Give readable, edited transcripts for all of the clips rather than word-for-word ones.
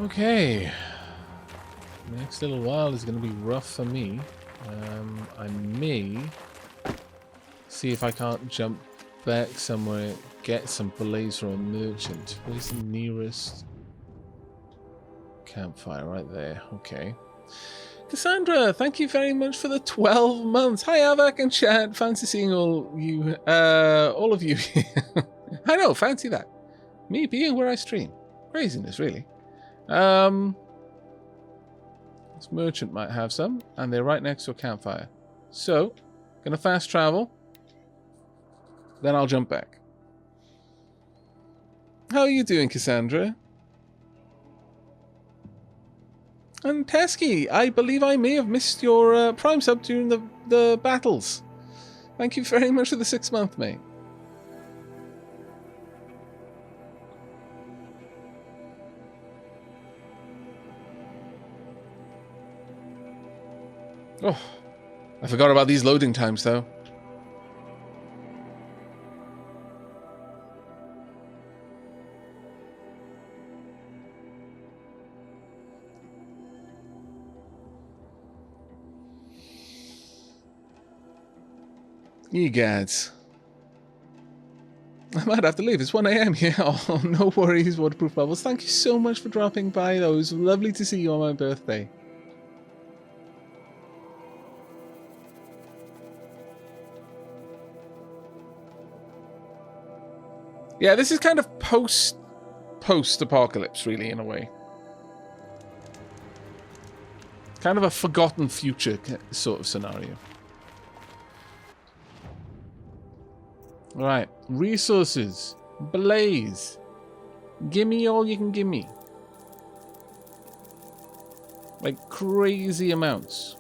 Okay. Next little while is going to be rough for me. I may see if I can't jump back somewhere, get some belays from a merchant. Where's the nearest campfire? Right there. Okay. Cassandra, thank you very much for the 12 months. Hi, Aavak and chat. Fancy seeing all of you here. I know, fancy that. Me being where I stream. Craziness, really. This merchant might have some, and they're right next to a campfire. So, gonna fast travel. Then I'll jump back. How are you doing, Cassandra? And Tesky, I believe I may have missed your Prime sub during the battles. Thank you very much for the 6 month, mate. Oh, I forgot about these loading times, though. Egads. I might have to leave. It's 1 AM here. Oh, no worries, Waterproof Bubbles. Thank you so much for dropping by, though. It was lovely to see you on my birthday. Yeah, this is kind of post-apocalypse, really, in a way. Kind of a forgotten future sort of scenario. Alright, resources, blaze. Gimme all you can gimme. Like crazy amounts.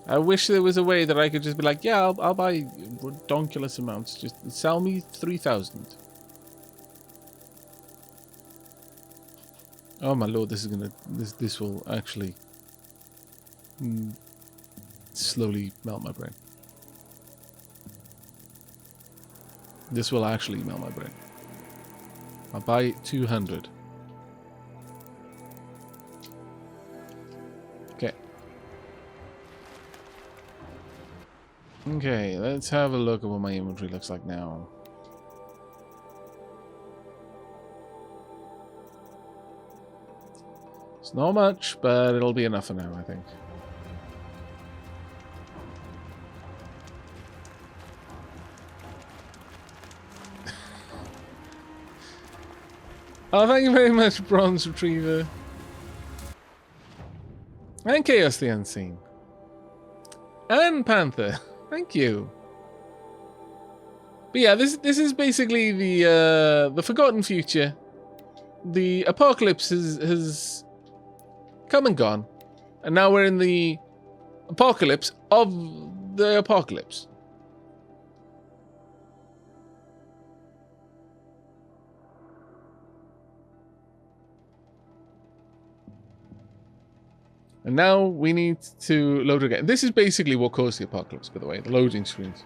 I wish there was a way that I could just be like, yeah, I'll buy redonkulous amounts. Just sell me 3,000. Oh my lord, this is gonna this will actually slowly melt my brain. This will actually melt my brain. I'll buy 200. Okay. Okay, let's have a look at what my inventory looks like now. It's not much, but it'll be enough for now, I think. Oh, thank you very much, Bronze Retriever. And Chaos the Unseen. And Panther. Thank you. But yeah, this is basically the forgotten future. The apocalypse has come and gone. And now we're in the apocalypse of the apocalypse. And now we need to load again. This is basically what caused the apocalypse, by the way, the loading screens.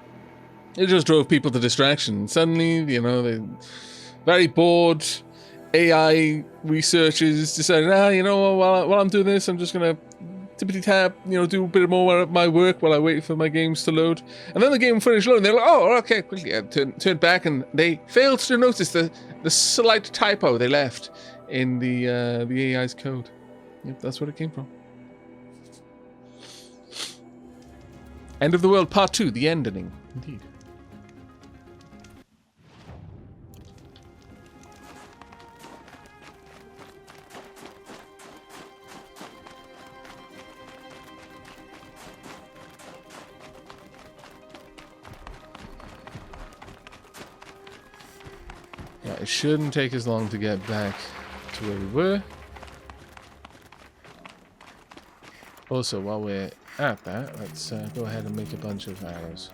It just drove people to distraction. Suddenly, you know, they're very bored. AI researchers decided, you know, while I'm doing this, I'm just going to tippity tap, you know, do a bit more of my work while I wait for my games to load. And then the game finished loading. They're like, oh, okay, quickly. Turn back, and they failed to notice the slight typo they left in the AI's code. Yep, that's where it came from. End of the World Part 2, the ending. Indeed. Yeah, it shouldn't take as long to get back to where we were. Also, while we're at that, let's go ahead and make a bunch of arrows.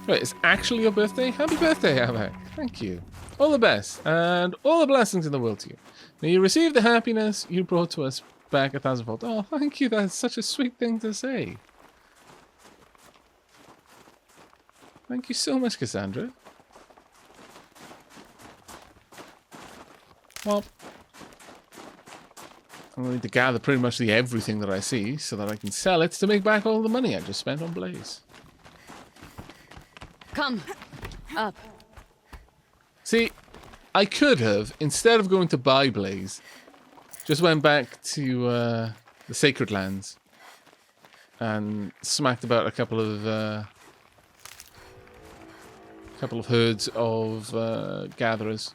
Wait, it's actually your birthday? Happy birthday, Aavak. Thank you. All the best, and all the blessings in the world to you. May you receive the happiness you brought to us back 1,000-fold. Oh, thank you. That's such a sweet thing to say. Thank you so much, Cassandra. Well, I'm going to gather pretty much everything that I see so that I can sell it to make back all the money I just spent on Blaze. Come. Up. See, I could have, instead of going to buy Blaze, just went back to the Sacred Lands and smacked about a couple of herds of gatherers.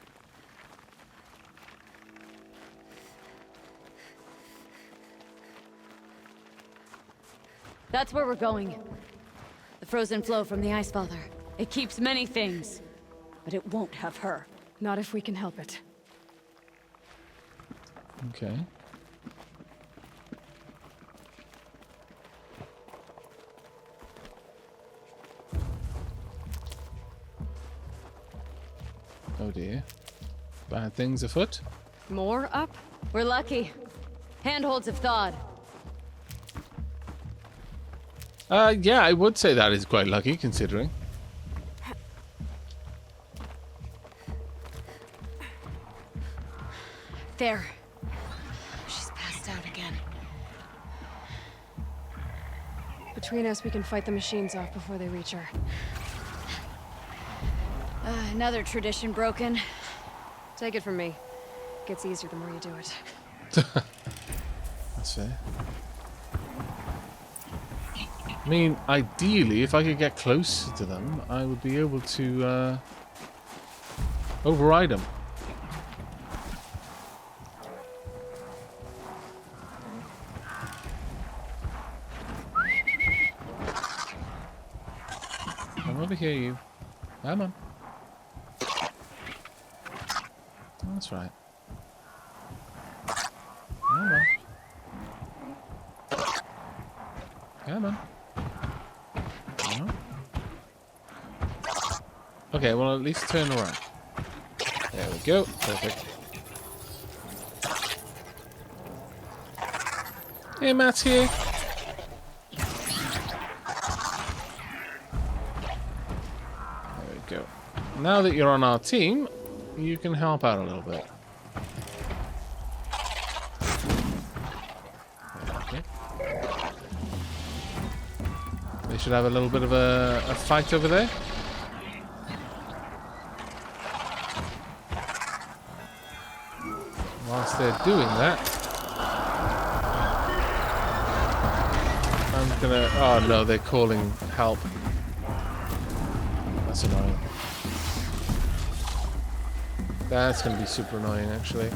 That's where we're going. The frozen flow from the Ice Father. It keeps many things, but it won't have her. Not if we can help it. Okay. Oh dear. Bad things afoot? More up? We're lucky. Handholds have thawed. Yeah, I would say that is quite lucky, considering. There. She's passed out again. Between us, we can fight the machines off before they reach her. Another tradition broken. Take it from me. It gets easier the more you do it. That's fair. I mean, ideally, if I could get close to them, I would be able to override them. I'm over here, you. Come on. That's right. Come on. Come on. Okay, well, at least turn around. There we go. Perfect. Hey, Matt's here. There we go. Now that you're on our team, you can help out a little bit. Okay. They should have a little bit of a fight over there. Whilst they're doing that, I'm gonna... Oh no, they're calling help. That's annoying. That's gonna be super annoying, actually.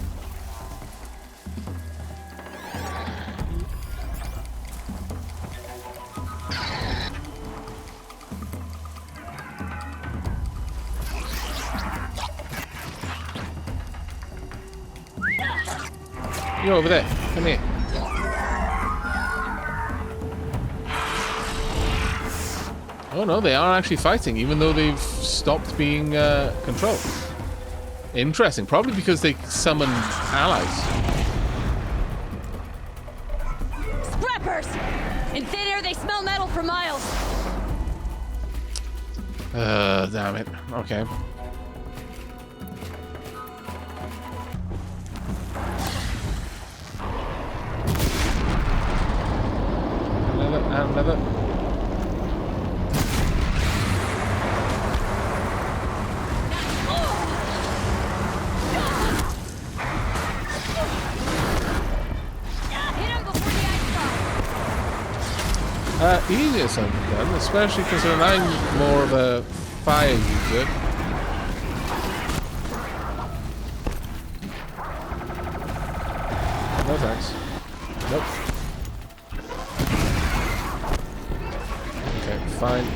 You're over there. Come here. Oh no, they are actually fighting, even though they've stopped being controlled. Interesting. Probably because they summon allies. Scrappers! In thin air, they smell metal for miles. Damn it. Okay. Another. Easier said than done, especially because I'm more of a fire user. No thanks. Nope. Okay, fine.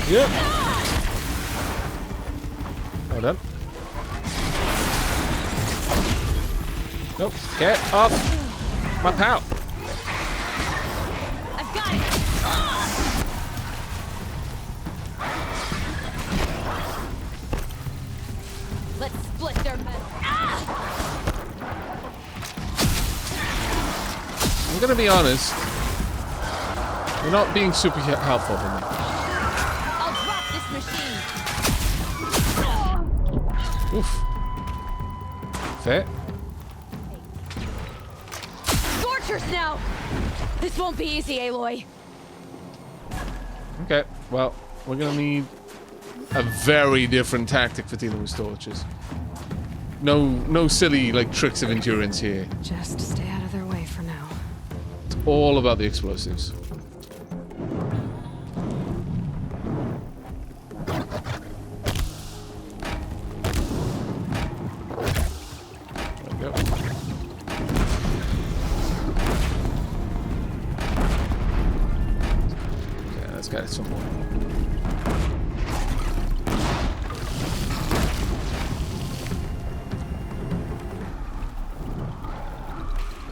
Yep. Well done. Nope. Get up. My pal. I've got it. Let's split their metal. I'm gonna be honest. You're not being super helpful for me. I'll drop this machine. Oof. Fair. Tortures now. This won't be easy, Aloy. Okay. Well, we're gonna need a very different tactic for dealing with torches. No silly like tricks of endurance here. Just stay out of their way for now. It's all about the explosives. There we go. Okay, let's get some more.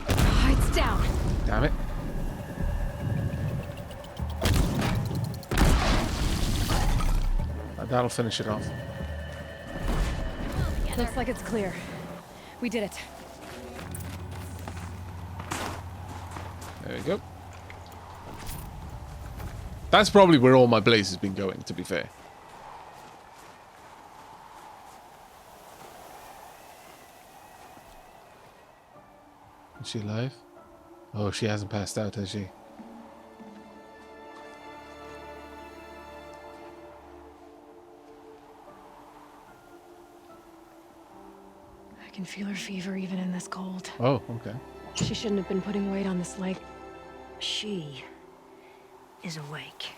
Hides down. Damn it. That'll finish it off. Looks like it's clear. We did it. There we go. That's probably where all my blaze has been going, to be fair. Is she alive? Oh, she hasn't passed out, has she? I can feel her fever even in this cold. Oh, okay. She shouldn't have been putting weight on this leg. She is awake.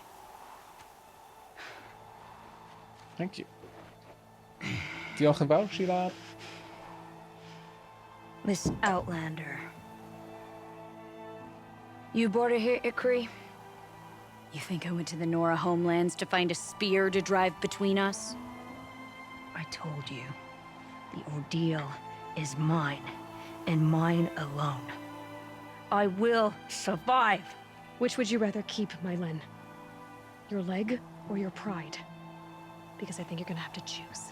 Thank you. Diolch yn fawr, Sheila. Miss Outlander. You brought her here, Ikri? You think I went to the Nora homelands to find a spear to drive between us? I told you. The ordeal is mine, and mine alone. I will survive. Which would you rather keep, Mylin? Your leg or your pride? Because I think you're gonna have to choose.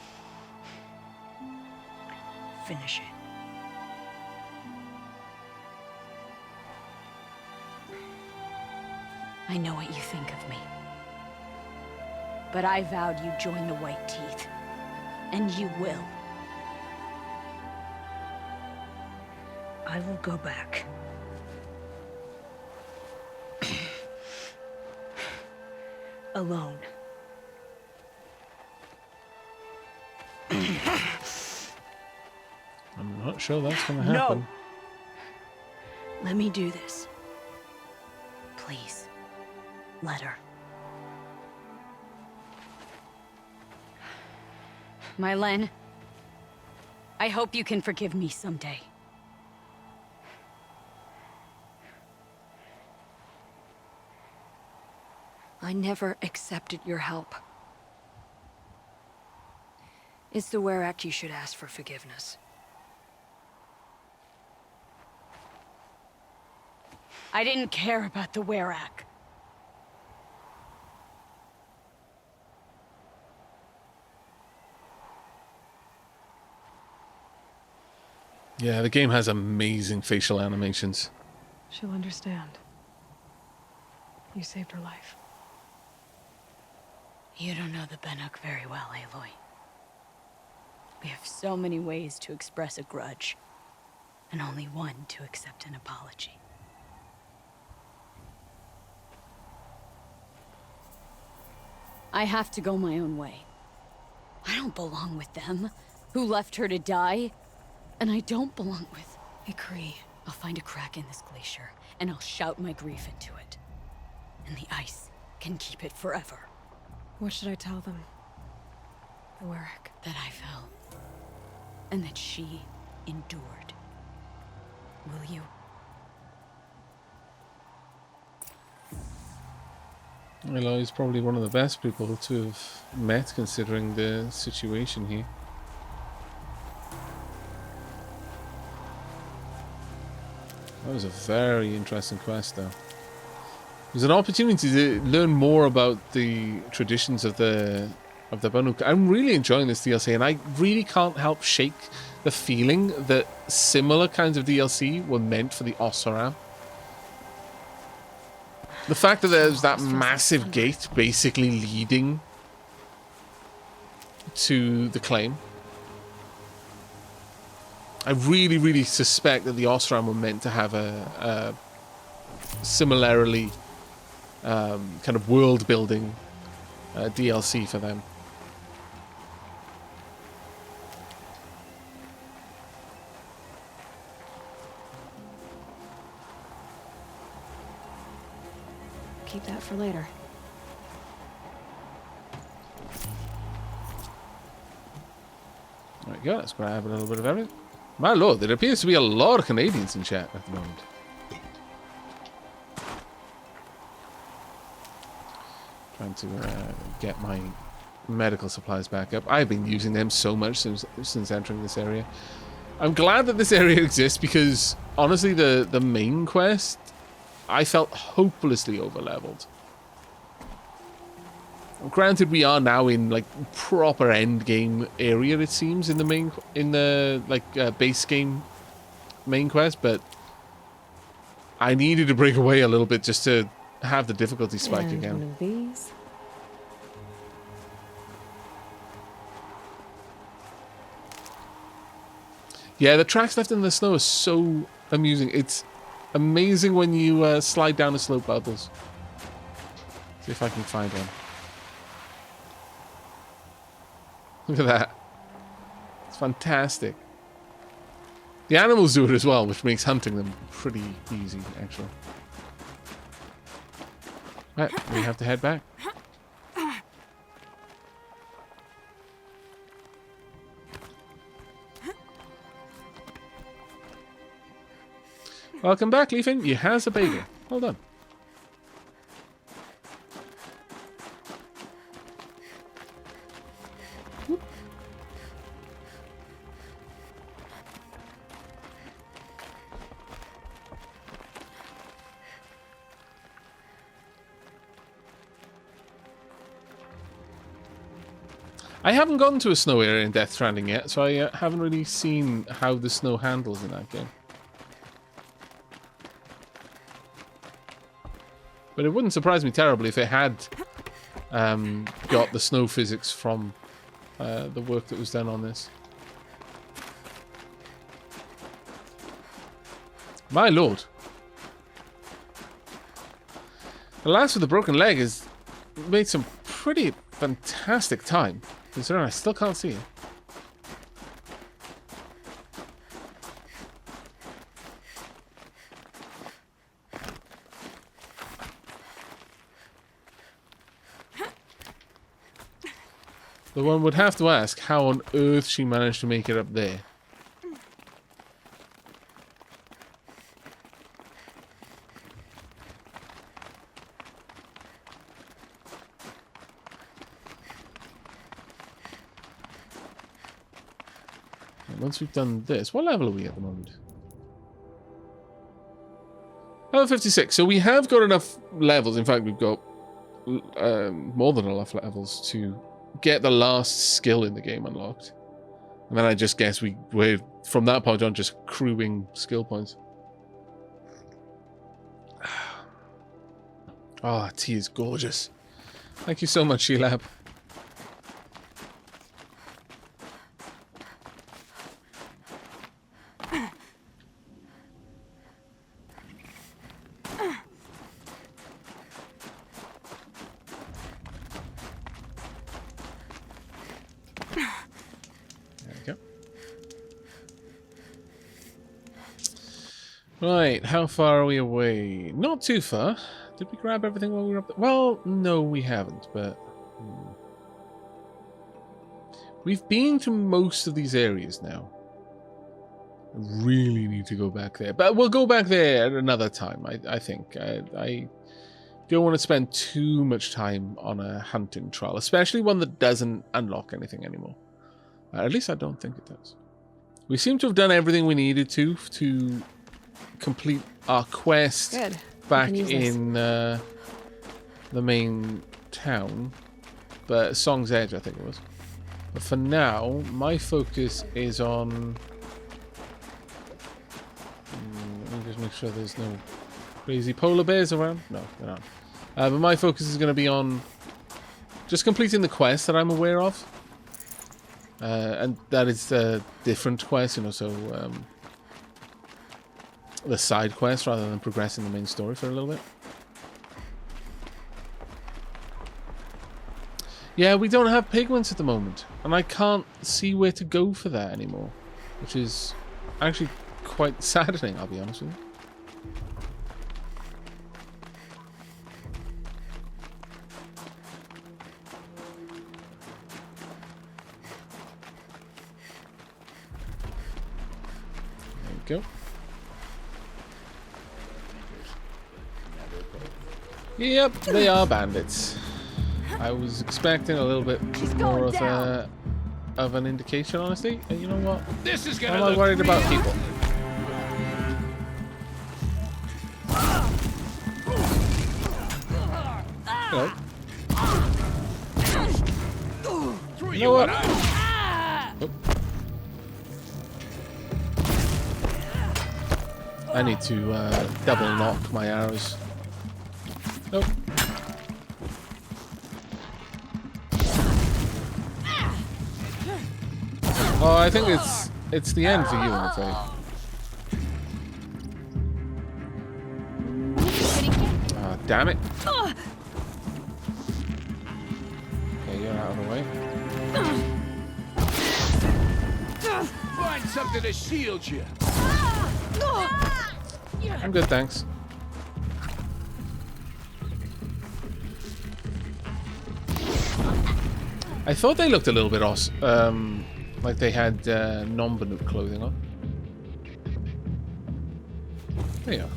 Finish it. I know what you think of me. But I vowed you'd join the White Teeth. And you will. I will go back. Alone. I'm not sure that's going to happen. No! Let me do this. Please. Let her. Mylin, I hope you can forgive me someday. I never accepted your help. It's the Werak you should ask for forgiveness. I didn't care about the Werak. Yeah, the game has amazing facial animations. She'll understand. You saved her life. You don't know the Banuk very well, Aloy. We have so many ways to express a grudge, and only one to accept an apology. I have to go my own way. I don't belong with them, who left her to die, and I don't belong with Ikri. I'll find a crack in this glacier, and I'll shout my grief into it. And the ice can keep it forever. What should I tell them? The Werak. That I fell. And that she endured. Will you? Aloy is probably one of the best people to have met, considering the situation here. That was a very interesting quest, though. There's an opportunity to learn more about the traditions of the Banuk. I'm really enjoying this DLC, and I really can't help shake the feeling that similar kinds of DLC were meant for the Osram. The fact that there's that massive gate basically leading to the claim. I really, really suspect that the Osram were meant to have a similarly kind of world-building DLC for them. Keep that for later. There we go, let's grab a little bit of everything. My lord, there appears to be a lot of Canadians in chat at the moment. Trying to get my medical supplies back up. I've been using them so much since entering this area. I'm glad that this area exists because, honestly, the main quest, I felt hopelessly overleveled. Granted, we are now in like proper end game area. It seems in the base game main quest, but I needed to break away a little bit just to have the difficulty spike and again. One of these. Yeah, the tracks left in the snow are so amusing. It's amazing when you slide down the slope bubbles. See if I can find one. Look at that. It's fantastic. The animals do it as well, which makes hunting them pretty easy, actually. Right, we have to head back. Welcome back, Leafin. You has a bagel. Well done. I haven't gotten to a snow area in Death Stranding yet, so I haven't really seen how the snow handles in that game. But it wouldn't surprise me terribly if it had got the snow physics from the work that was done on this. My lord. The last with the broken leg has made some pretty fantastic time, considering I still can't see it. Though one would have to ask how on earth she managed to make it up there. And once we've done this, what level are we at the moment? Level 56. So we have got enough levels. In fact, we've got more than enough levels to get the last skill in the game unlocked. And then I just guess we're from that point on just accruing skill points. Oh, that tea is gorgeous. Thank you so much, Sheilab. Right, how far are we away? Not too far. Did we grab everything while we were up there? Well, no, we haven't, but... We've been to most of these areas now. I really need to go back there. But we'll go back there at another time, I think. I don't want to spend too much time on a hunting trial, especially one that doesn't unlock anything anymore. At least I don't think it does. We seem to have done everything we needed to complete our quest Good. back can use this. in the main town, but Song's Edge, I think it was. But for now, my focus is on. Let me just make sure there's no crazy polar bears around. No, they're not. But my focus is going to be on just completing the quest that I'm aware of. And that is a different quest, you know, so the side quest rather than progressing the main story for a little bit. Yeah, we don't have pigments at the moment, and I can't see where to go for that anymore, which is actually quite saddening, I'll be honest with you. There we go. Yep, they are bandits. I was expecting a little bit more of an indication, honestly. And you know what? This is I'm gonna not worried about people. Hello. You know what? Oh. I need to double knock my arrows. Nope. Oh, I think it's the end for you, I'm afraid. Ah, damn it. Okay, you're out of the way. Find something to shield you. I'm good, thanks. I thought they looked a little bit awesome. Like they had non-Banuk clothing on. There you are.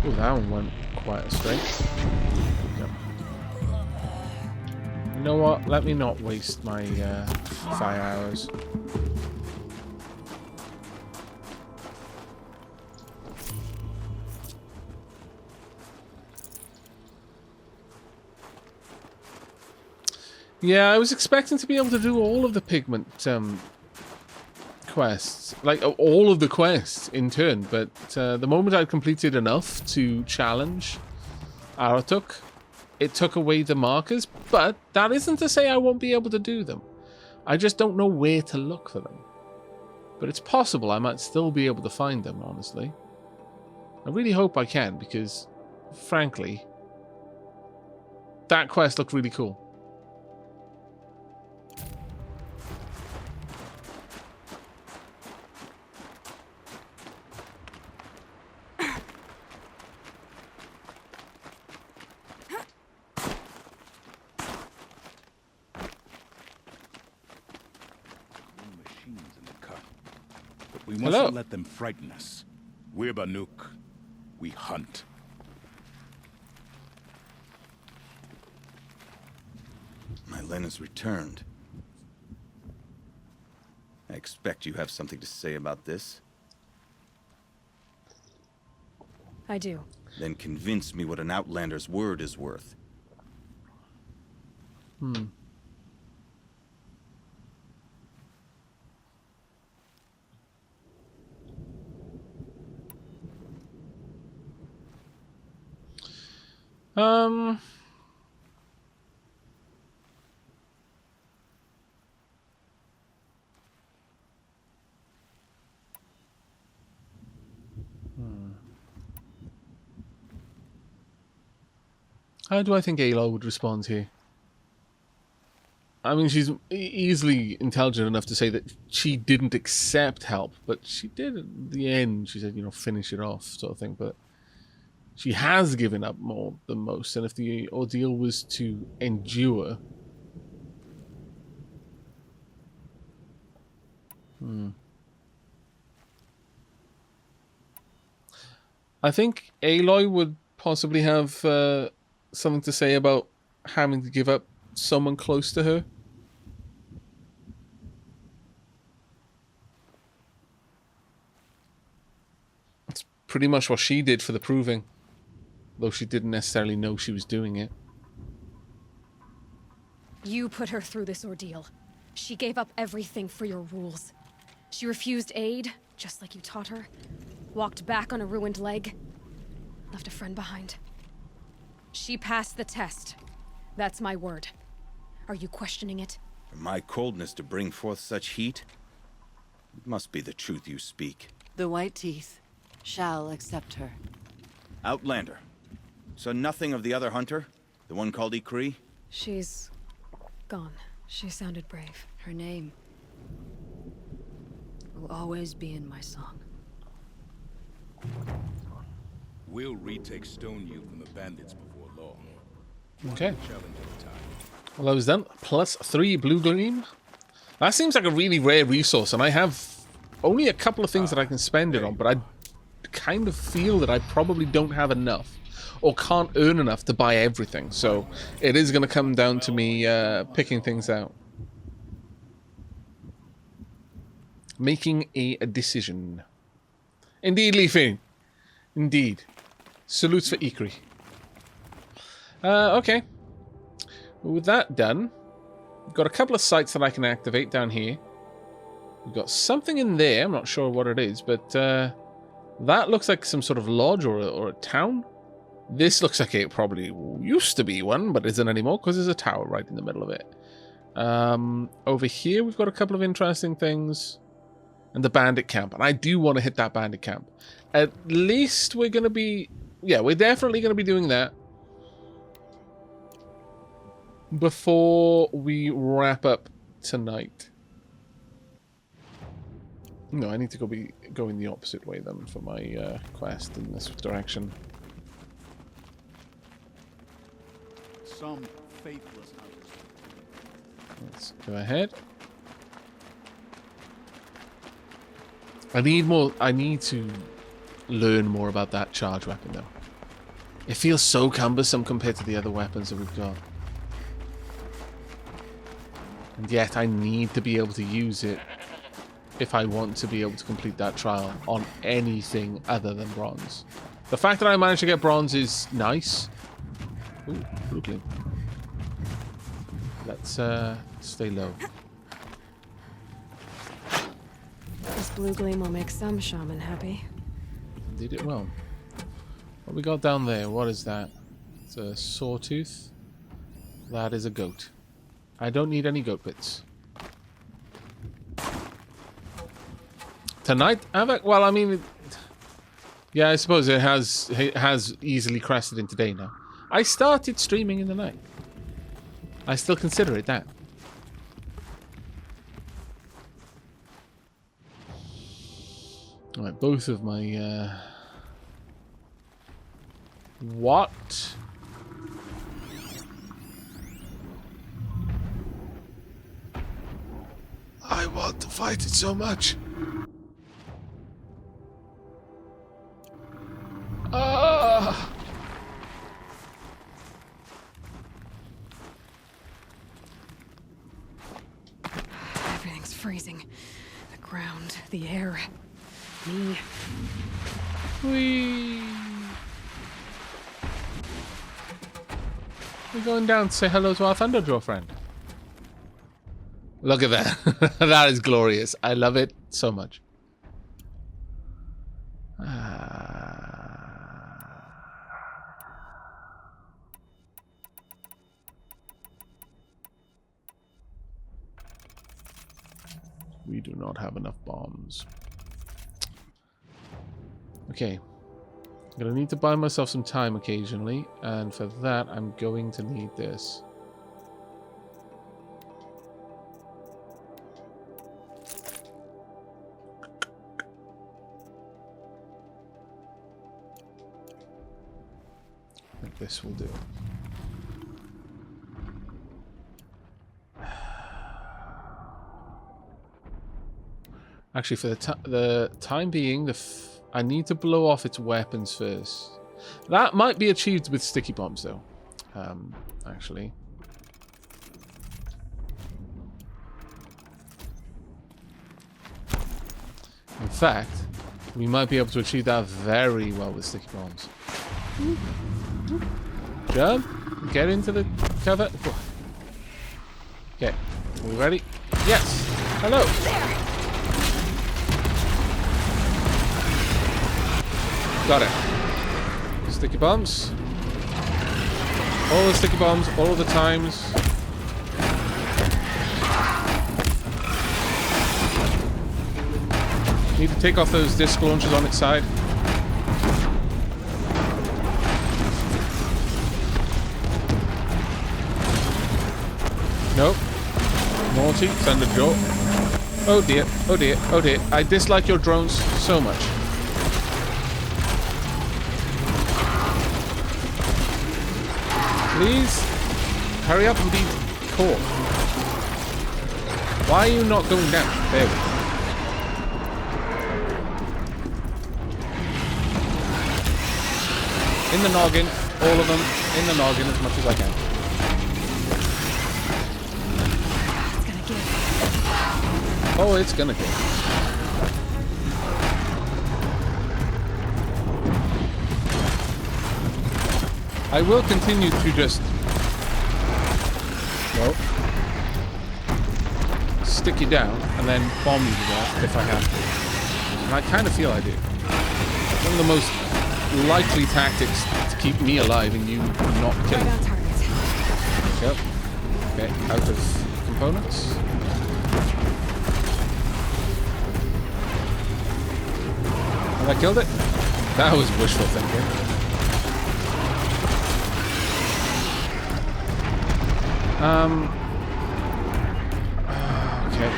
Oh, that one went quite astray. Yep. You know what? Let me not waste my fire arrows. Yeah, I was expecting to be able to do all of the pigment quests, like all of the quests in turn, but the moment I'd completed enough to challenge Aratuk, it took away the markers, but that isn't to say I won't be able to do them. I just don't know where to look for them. But it's possible I might still be able to find them, honestly. I really hope I can, because, frankly, that quest looked really cool. We mustn't let them frighten us. We're Banuk. We hunt. My Len has returned. I expect you have something to say about this. I do. Then convince me what an outlander's word is worth. How do I think Aloy would respond here? I mean, she's easily intelligent enough to say that she didn't accept help, but she did at the end. She said, you know, finish it off, sort of thing. But she has given up more than most, and if the ordeal was to endure... I think Aloy would possibly have something to say about having to give up someone close to her. That's pretty much what she did for the proving, though she didn't necessarily know she was doing it. You put her through this ordeal. She gave up everything for your rules. She refused aid, just like you taught her. Walked back on a ruined leg. Left a friend behind. She passed the test. That's my word. Are you questioning it? For my coldness to bring forth such heat? It must be the truth you speak. The White Teeth shall accept her. Outlander. So nothing of the other hunter? The one called Ikri? She's gone. She sounded brave. Her name will always be in my song. We'll retake Stone You from the bandits before long. Okay. Challenge at a time. Well, that was done. +3 blue gleam. That seems like a really rare resource, and I have only a couple of things that I can spend it on, but I kind of feel that I probably don't have enough, or can't earn enough to buy everything. So it is going to come down to me picking things out. Making a decision. Indeed, Leafy. Indeed. Salutes for Ikri. Okay. With that done, we've got a couple of sites that I can activate down here. We've got something in there. I'm not sure what it is, but that looks like some sort of lodge or a town. This looks like it probably used to be one, but isn't anymore because there's a tower right in the middle of it. Over here, we've got a couple of interesting things. And the bandit camp. And I do want to hit that bandit camp. At least we're going to be... Yeah, we're definitely going to be doing that before we wrap up tonight. No, I need to go in the opposite way then for my quest in this direction. Some faithless hunters. Let's go ahead. I need to learn more about that charge weapon though. It feels so cumbersome compared to the other weapons that we've got. And yet I need to be able to use it if I want to be able to complete that trial on anything other than bronze. The fact that I managed to get bronze is nice. Ooh, blue gleam. Let's stay low. This blue gleam will make some shaman happy. Did it well. What we got down there? What is that? It's a sawtooth. That is a goat. I don't need any goat bits. Tonight, Aavak? Well, I mean, yeah, I suppose it has easily crested into day now. I started streaming in the night. I still consider it that. Alright, both of my, what? I want to fight it so much. Ah! Everything's freezing. The ground, the air, me. Whee! We're going down to say hello to our Thunderjaw friend. Look at that. That is glorious. I love it so much. We do not have enough bombs. Okay. I'm going to need to buy myself some time occasionally, and for that I'm going to need this. I think this will do. Actually, for the time being, I need to blow off its weapons first. That might be achieved with sticky bombs, though. Actually. fact, we might be able to achieve that very well with sticky bombs. Jump. Get into the cover. Okay. Are we ready? Yes. Hello. Got it. Sticky bombs. All the sticky bombs, all the times. Need to take off those disc launchers on its side. Nope. Naughty, Thunderjaw. Oh dear, oh dear, oh dear. I dislike your drones so much. Please, hurry up and be caught. Why are you not going down? There we go. In the noggin, all of them, in the noggin as much as I can. Oh, it's gonna give. I will continue to just stick you down and then bomb you to death if I have to. And I kind of feel I do. One of the most likely tactics to keep me alive and you not killing. Right on target. Yep. Okay, out of components. Have I killed it? That was wishful thinking. Okay.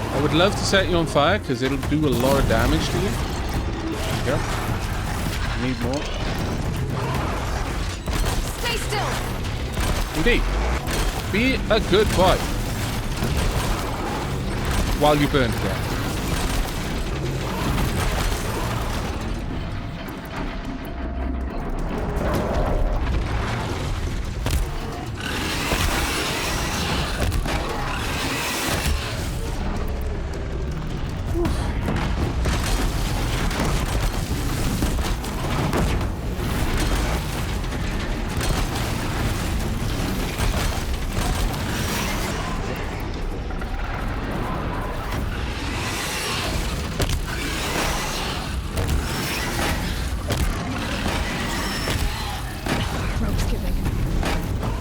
I would love to set you on fire because it'll do a lot of damage to you. There you go. Need more. Stay still. Indeed. Be a good boy. While you burn to death.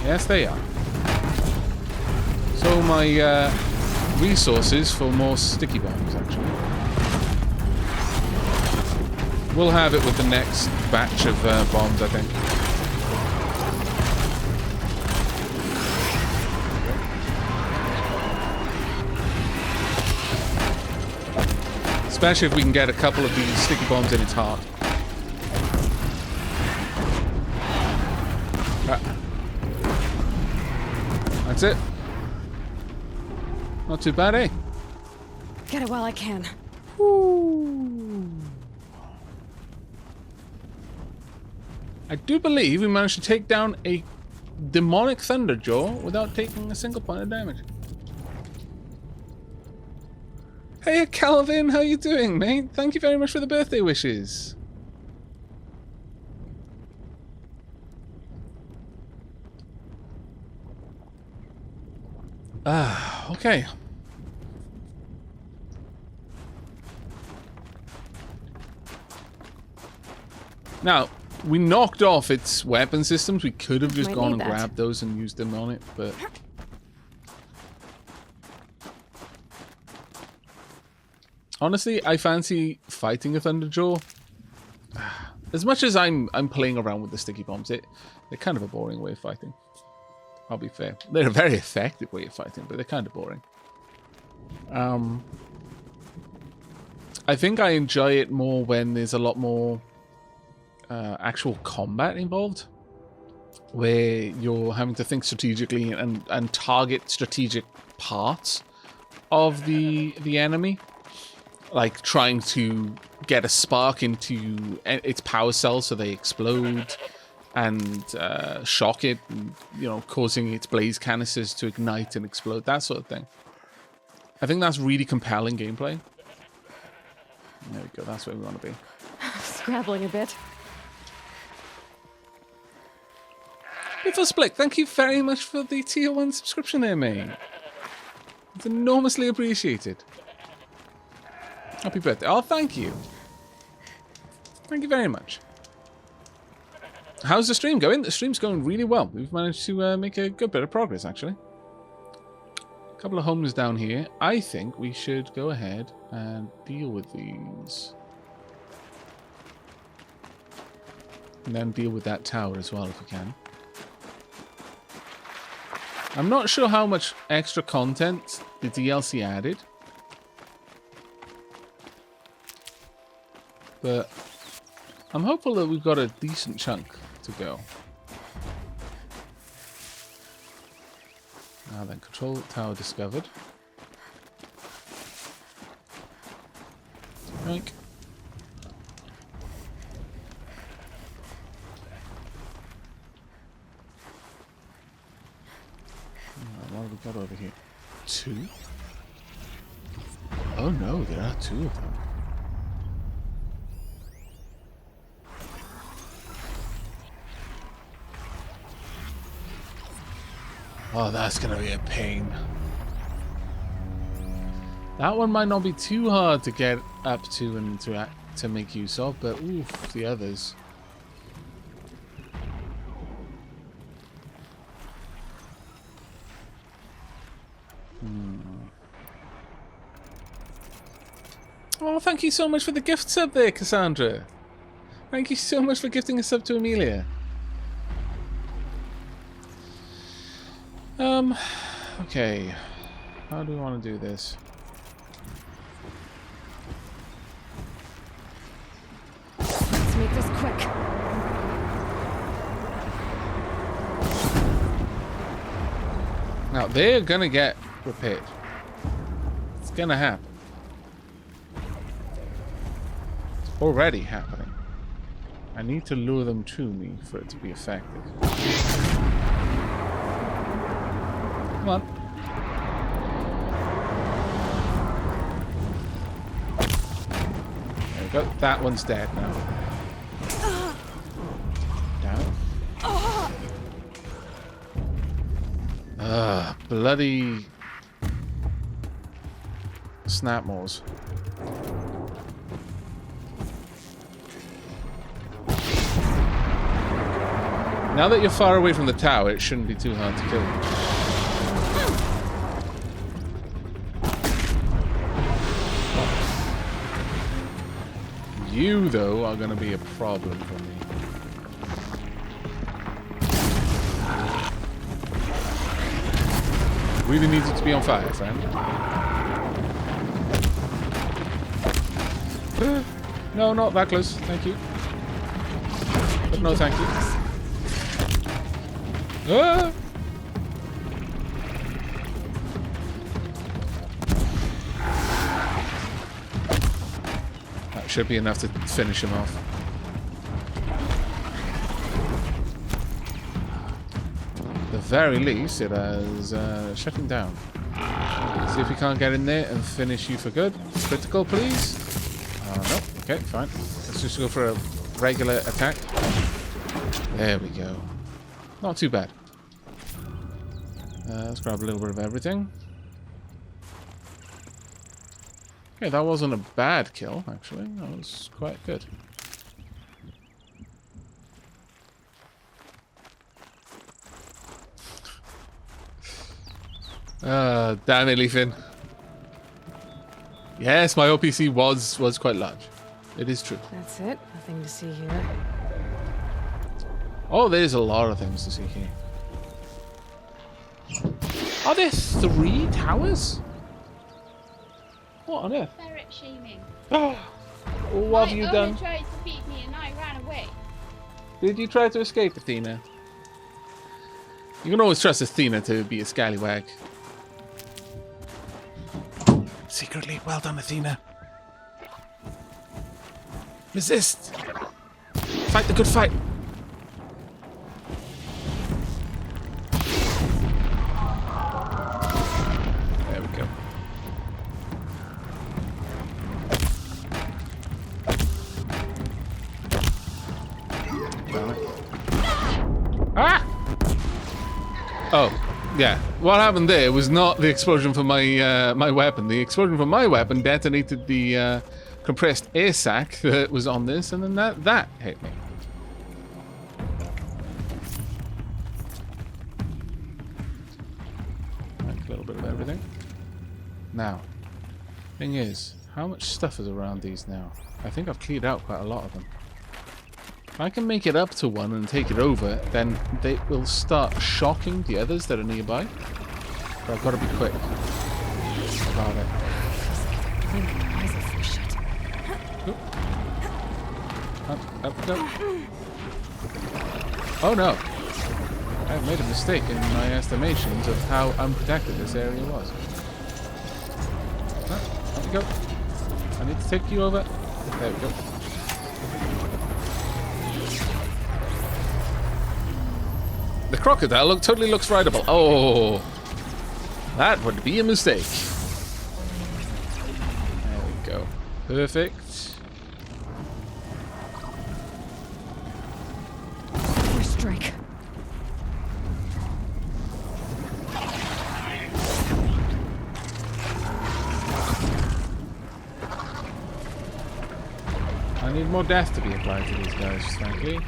Yes, they are. So my resources for more sticky bombs, actually. We'll have it with the next batch of bombs, I think. Especially if we can get a couple of these sticky bombs in its heart. That's it. Not too bad, eh? Get it while I can. I do believe we managed to take down a demonic Thunderjaw without taking a single point of damage. Hey, Calvin, how you doing, mate? Thank you very much for the birthday wishes. Okay. Now, we knocked off its weapon systems. We could have just Might gone need and that. grabbed those and used them on it, but... Honestly, I fancy fighting a Thunderjaw. As much as I'm playing around with the sticky bombs, they're kind of a boring way of fighting. I'll be fair. They're a very effective way of fighting, but they're kind of boring. I think I enjoy it more when there's a lot more actual combat involved, where you're having to think strategically and target strategic parts of the enemy, like trying to get a spark into its power cells so they explode and shock it, and, you know, causing its blaze canisters to ignite and explode, that sort of thing. I think that's really compelling gameplay. There we go, that's where we want to be. Scrabbling a bit. Little Splick, thank you very much for the tier 1 subscription there, mate. It's enormously appreciated. Happy birthday. Oh, thank you. Thank you very much. How's the stream going? The stream's going really well. We've managed to make a good bit of progress, actually. A couple of homes down here. I think we should go ahead and deal with these. And then deal with that tower as well, if we can. I'm not sure how much extra content the DLC added. But I'm hopeful that we've got a decent chunk to go. Now then, control tower discovered. Strike. What have we got over here? 2? Oh no, there are 2 of them. Oh, that's gonna be a pain. That one might not be too hard to get up to and to make use of, but oof, the others. Oh, thank you so much for the gift sub there, Cassandra. Thank you so much for gifting a sub to Amelia. Okay. How do we want to do this? Let's make this quick. Now, they're gonna get repaired. It's gonna happen. It's already happening. I need to lure them to me for it to be effective. Come on. There we go. That one's dead now. Down. Bloody snapmaws. Now that you're far away from the tower, it shouldn't be too hard to kill. You, though, are going to be a problem for me. Really needs it to be on fire, friend. No, not that close. Thank you. But no, thank you. Ah! That should be enough to finish him off. At the very least, it has shut him down. See if we can't get in there and finish you for good. Critical, please. No. Okay, fine. Let's just go for a regular attack. There we go. Not too bad. Let's grab a little bit of everything. Okay, that wasn't a bad kill, actually. That was quite good. Damn it, Leafin. Yes, my OPC was quite large. It is true. That's it. Nothing to see here. Oh, there's a lot of things to see here. Are there 3 towers? What on earth? Ferret shaming. Oh, what have you done? Tried to beat me and I ran away. Did you try to escape, Athena? You can always trust Athena to be a scallywag. Secretly, well done, Athena. Resist! Fight the good fight! There we go. Ah! Oh, yeah. What happened there was not the explosion from my my weapon. The explosion from my weapon detonated the compressed air sac that was on this, and then that hit me. Like a little bit of everything. Now, thing is, how much stuff is around these now? I think I've cleared out quite a lot of them. If I can make it up to one and take it over, then they will start shocking the others that are nearby. But I've got to be quick about it. Up, go. Oh no! I've made a mistake in my estimations of how unprotected this area was. There we go. I need to take you over. There we go. The crocodile totally looks rideable. Oh, that would be a mistake. There we go. Perfect. First strike. I need more death to be applied to these guys, frankly.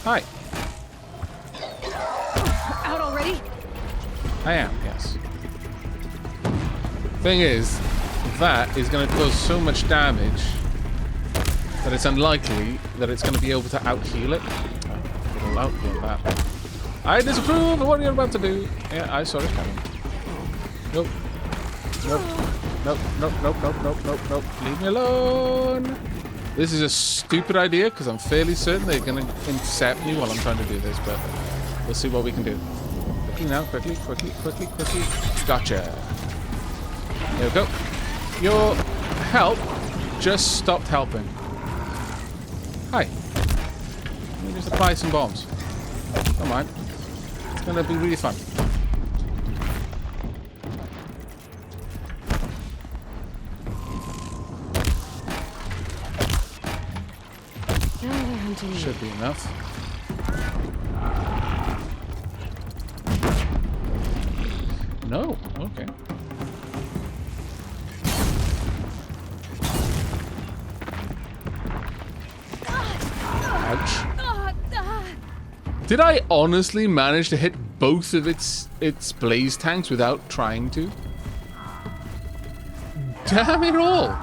Hi. Out already? I am, yes. Thing is, that is going to cause so much damage that it's unlikely that it's going to be able to out-heal it. Oh, it'll out-heal that. I disapprove of what you're about to do. Yeah, I saw it coming. Nope. Nope. Nope, nope, nope, nope, nope, nope, nope. Leave me alone. This is a stupid idea because I'm fairly certain they're going to intercept me while I'm trying to do this, but we'll see what we can do. Quickly now, quickly, quickly, quickly, quickly. Gotcha. There we go. Your help just stopped helping. Hi. Let me just apply some bombs. Don't mind. It's going to be really fun. Should be enough. No, okay. Ouch. Did I honestly manage to hit both of its blaze tanks without trying to? Damn it all!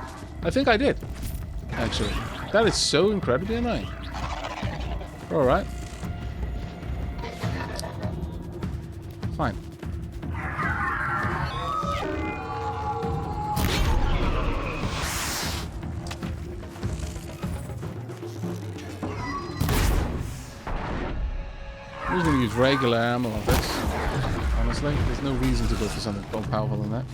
I think I did, actually. That is so incredibly annoying. Alright. Fine. I'm just going to use regular ammo on this. Honestly, there's no reason to go for something more powerful than that.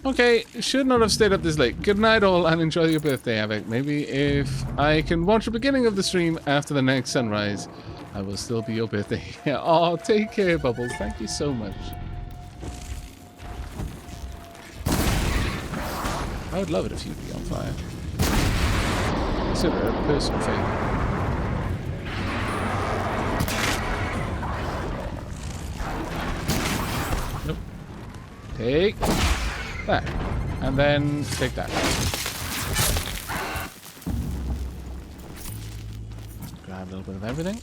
Okay, should not have stayed up this late. Good night all and enjoy your birthday, Aavak. Maybe if I can watch the beginning of the stream after the next sunrise, I will still be your birthday. Oh, take care, Bubbles. Thank you so much. I would love it if you'd be on fire. Consider it a personal favor. Nope. Take that. And then take that. Grab a little bit of everything.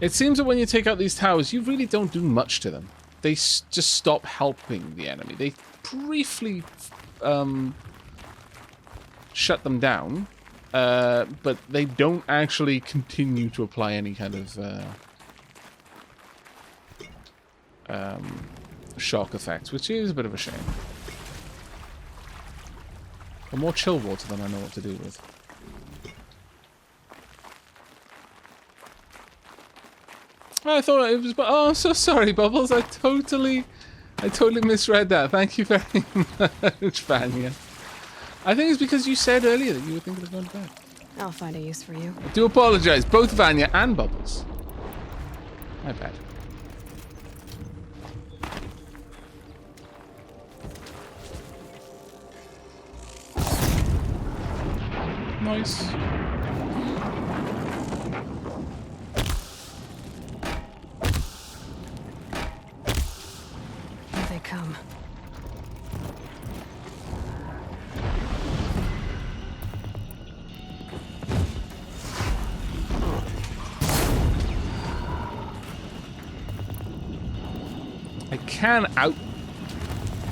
It seems that when you take out these towers, you really don't do much to them. They just stop helping the enemy. They briefly shut them down, but they don't actually continue to apply any kind of shock effects, which is a bit of a shame. But more chill water than I know what to do with. I thought it was... Oh, I'm so sorry, Bubbles. I totally misread that. Thank you very much, Vanya. I think it's because you said earlier that you were thinking of going to bed. I'll find a use for you. I do apologize, both Vanya and Bubbles. My bad. Nice. Here they come. I can out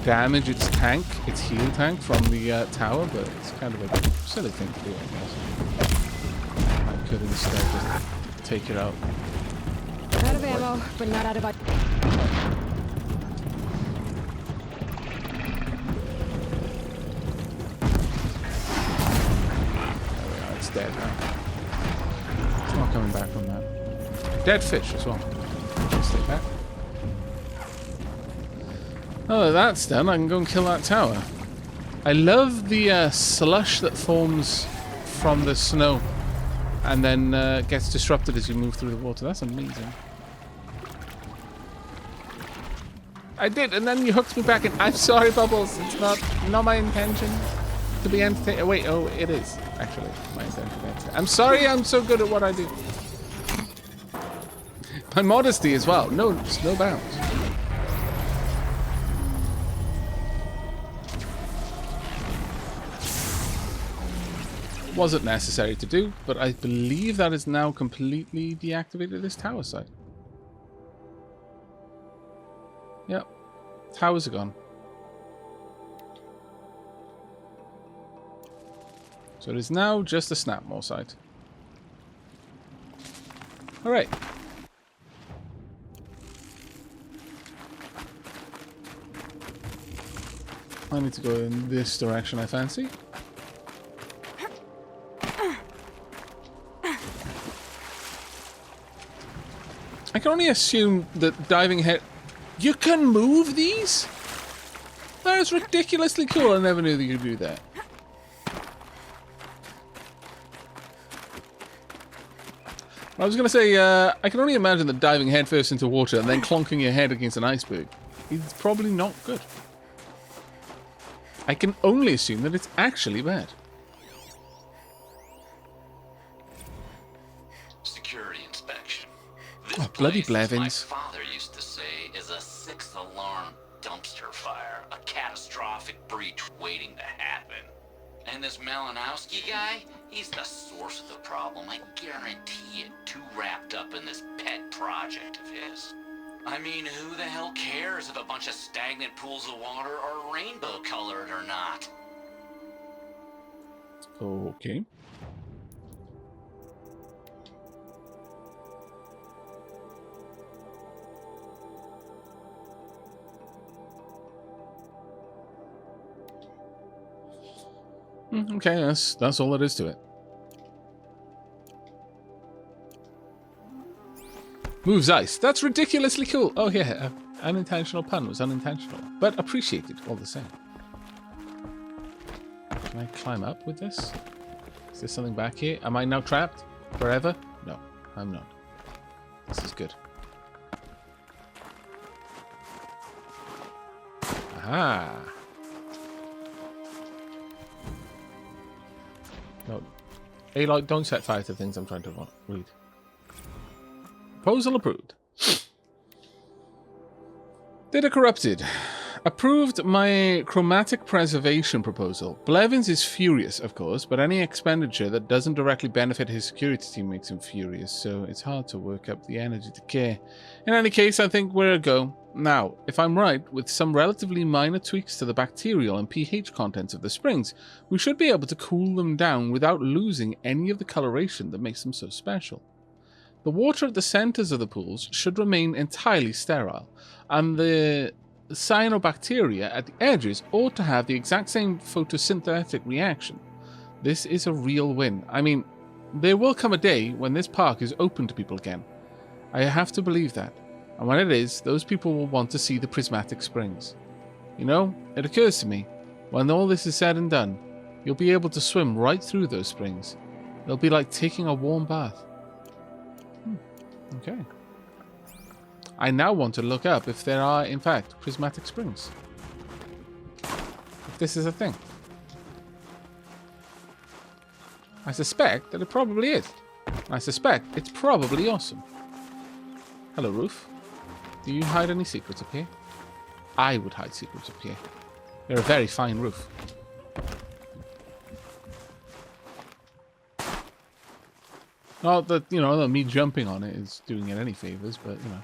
damage its tank, its heal tank from the tower, but it's kind of a silly thing to do, I guess. I could instead just take it out. Out of ammo, but not out of... It's dead now. It's not coming back from that. Dead fish as well. Stay back. Oh, that's done. I can go and kill that tower. I love the slush that forms from the snow and then gets disrupted as you move through the water. That's amazing. I did, and then you hooked me back in. I'm sorry, Bubbles. It's not my intention to be entertained. Wait, oh, it is actually my intention. I'm sorry. I'm so good at what I do. My modesty as well. No bounds. Wasn't necessary to do, but I believe that is now completely deactivated this tower site. Yep. Towers are gone. So it is now just a Snapmore site. Alright. I need to go in this direction, I fancy. I can only assume that diving head... You can move these? That is ridiculously cool. I never knew that you could do that. I was going to say, I can only imagine that diving headfirst into water and then clonking your head against an iceberg is probably not good. I can only assume that it's actually bad. Security inspection. Oh, bloody Blevins. My father used to say is a sixth-alarm dumpster fire, a catastrophic breach waiting to happen. And this Malinowski guy, he's the source of the problem. I guarantee it. Too wrapped up in this pet project of his. I mean, who the hell cares if a bunch of stagnant pools of water are rainbow-colored or not? Okay. Okay, that's all there is to it. Moves ice. That's ridiculously cool. Oh yeah, unintentional pun was unintentional, but appreciated all the same. Can I climb up with this? Is there something back here? Am I now trapped forever? No, I'm not. This is good. Aha. No. Aloy, don't set fire to things I'm trying to read. Proposal approved. Data corrupted. Approved my chromatic preservation proposal. Blevins is furious, of course, but any expenditure that doesn't directly benefit his security team makes him furious, so it's hard to work up the energy to care. In any case, I think we're a go. Now, if I'm right, with some relatively minor tweaks to the bacterial and pH contents of the springs, we should be able to cool them down without losing any of the coloration that makes them so special. The water at the centers of the pools should remain entirely sterile, and the cyanobacteria at the edges ought to have the exact same photosynthetic reaction. This is a real win. I mean, there will come a day when this park is open to people again. I have to believe that. And when it is, those people will want to see the prismatic springs. You know, it occurs to me, when all this is said and done, you'll be able to swim right through those springs. It'll be like taking a warm bath. Okay. I now want to look up if there are, in fact, prismatic springs. If this is a thing. I suspect that it probably is. I suspect it's probably awesome. Hello, roof. Do you hide any secrets up here? I would hide secrets up here. You're a very fine roof. Not that, you know, me jumping on it is doing it any favors, but, you know.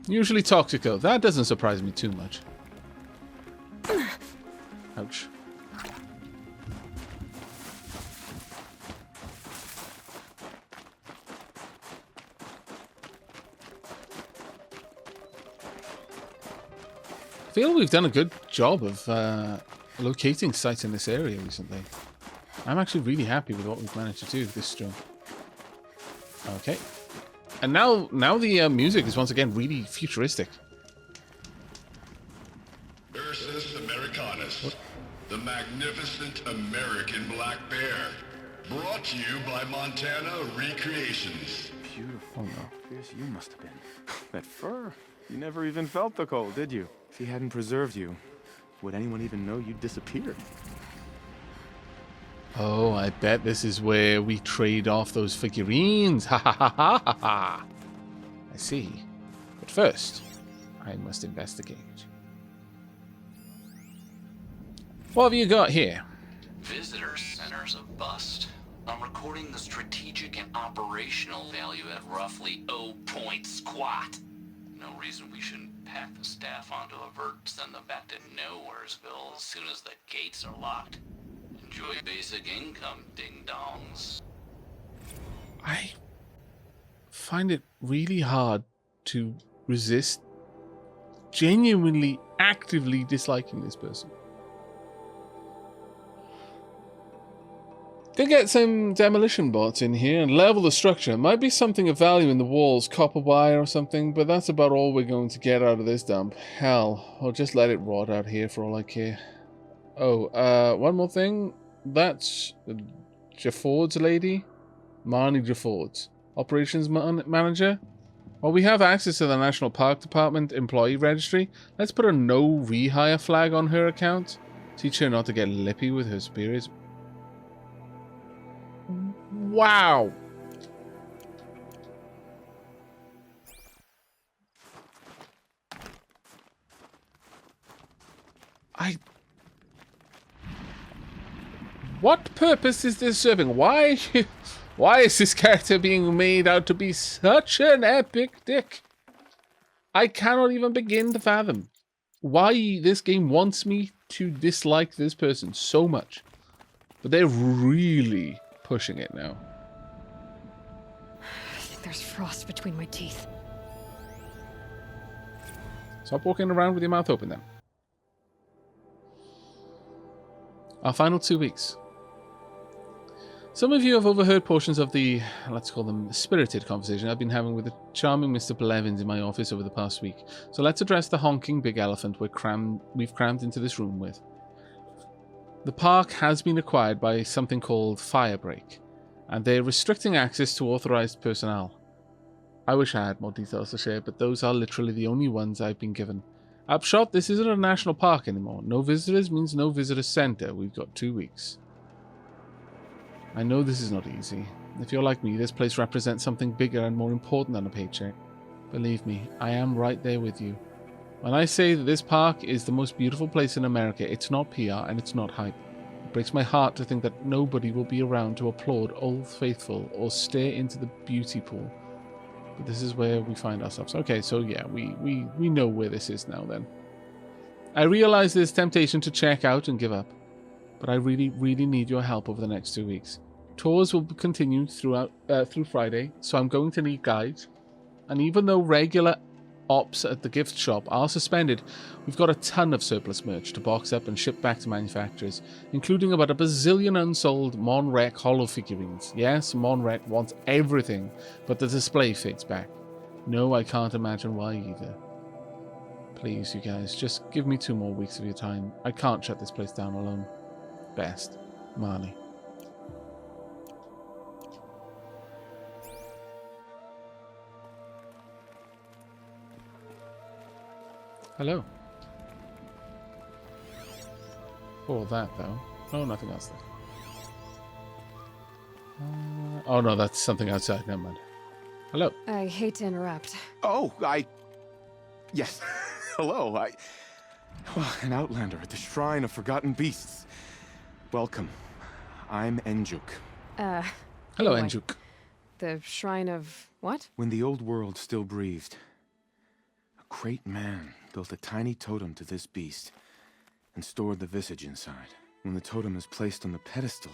Usually toxico. That doesn't surprise me too much. Ouch. I feel we've done a good job of locating sites in this area recently. I'm actually really happy with what we've managed to do this stream. Okay. And now the music is once again really futuristic. Ursus Americanus, the magnificent American black bear. Brought to you by Montana Recreations. Beautiful. Oh no. Fierce you must have been. That fur. You never even felt the cold, did you? If he hadn't preserved you, would anyone even know you disappeared? Oh, I bet this is where we trade off those figurines. Ha ha ha ha ha ha. I see. But first, I must investigate. What have you got here? Visitor center's a bust. I'm recording the strategic and operational value at roughly 0 point squat. No reason we shouldn't pack the staff onto a vert, send them back to Nowheresville as soon as the gates are locked. Enjoy basic income, ding-dongs. I find it really hard to resist genuinely, actively disliking this person. Could get some demolition bots in here and level the structure. Might be something of value in the walls, copper wire or something, but that's about all we're going to get out of this dump. Hell, I'll just let it rot out here for all I care. Oh, one more thing. That's Jafford's lady. Marnie Jafford's. Operations manager. While we have access to the National Park Department employee registry, let's put a no rehire flag on her account. Teach her not to get lippy with her superiors. Wow. What purpose is this serving? Why is this character being made out to be such an epic dick? I cannot even begin to fathom why this game wants me to dislike this person so much. But they're really pushing it now. I think there's frost between my teeth. Stop walking around with your mouth open then. Our final 2 weeks. Some of you have overheard portions of the, let's call them, spirited conversation I've been having with the charming Mr. Blevins in my office over the past week. So let's address the honking big elephant we've crammed into this room with. The park has been acquired by something called Firebreak, and they're restricting access to authorized personnel. I wish I had more details to share, but those are literally the only ones I've been given. Upshot, this isn't a national park anymore. No visitors means no visitor center. We've got 2 weeks. I know this is not easy. If you're like me, this place represents something bigger and more important than a paycheck. Believe me, I am right there with you. When I say that this park is the most beautiful place in America, it's not PR and it's not hype. It breaks my heart to think that nobody will be around to applaud Old Faithful or stare into the beauty pool. But this is where we find ourselves. Okay, so yeah, we know where this is now then. I realize there's temptation to check out and give up, but I really, really need your help over the next 2 weeks. Tours will continue through Friday, so I'm going to need guides. And even though regular ops at the gift shop are suspended, we've got a ton of surplus merch to box up and ship back to manufacturers, including about a bazillion unsold Monrek holo figurines. Yes, Monrek wants everything, but the display fades back. No, I can't imagine why either. Please, you guys, just give me 2 more weeks of your time. I can't shut this place down alone. Best, Marley. Hello. Oh, that though. Oh, nothing else there. Oh no, that's something outside. Never mind. Hello. I hate to interrupt. Oh, Yes. Hello, Well, an outlander at the Shrine of Forgotten Beasts. Welcome. I'm Enjuk. Hello, anyway, Enjuk. The Shrine of what? When the old world still breathed, a great man built a tiny totem to this beast and stored the visage inside. When the totem is placed on the pedestal,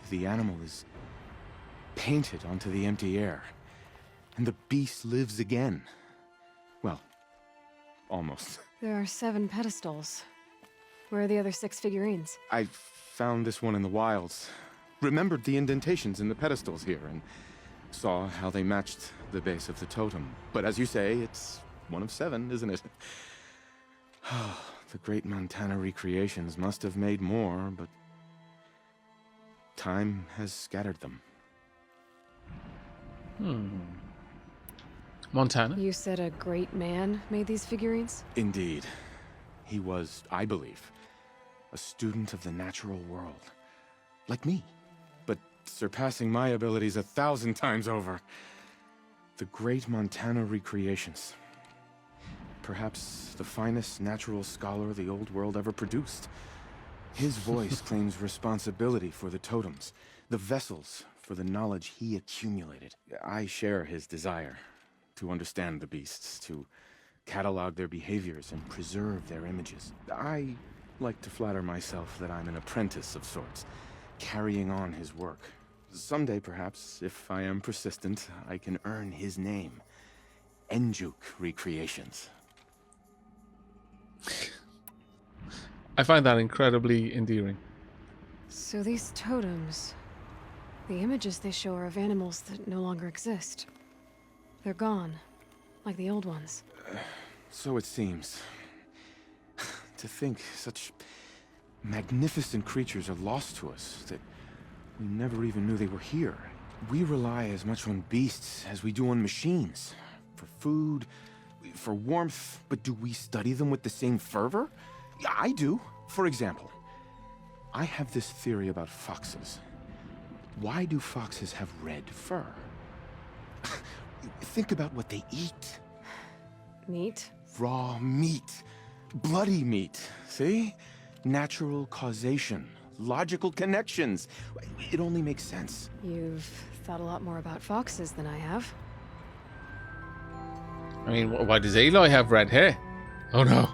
the animal is painted onto the empty air, and the beast lives again. Well, almost. There are 7 pedestals. Where are the other 6 figurines? I found this one in the wilds, remembered the indentations in the pedestals here, and saw how they matched the base of the totem. But as you say, it's one of 7, isn't it? The great Montana recreations must have made more, but time has scattered them. Montana? You said a great man made these figurines? Indeed. He was, I believe, a student of the natural world. Like me, but surpassing my abilities 1,000 times over. The great Montana recreations. Perhaps the finest natural scholar the old world ever produced. His voice claims responsibility for the totems, the vessels for the knowledge he accumulated. I share his desire to understand the beasts, to catalog their behaviors and preserve their images. I like to flatter myself that I'm an apprentice of sorts, carrying on his work. Someday, perhaps, if I am persistent, I can earn his name. Enjuk Recreations. I find that incredibly endearing. So these totems, the images they show are of animals that no longer exist. They're gone, like the old ones. So it seems. To think such magnificent creatures are lost to us, that we never even knew they were here. We rely as much on beasts as we do on machines. For food, for warmth, but do we study them with the same fervor? Yeah, I do. For example, I have this theory about foxes. Why do foxes have red fur? Think about what they eat. Meat? Raw meat. Bloody meat. See? Natural causation. Logical connections. It only makes sense. You've thought a lot more about foxes than I have. I mean, why does Aloy have red hair? Oh no.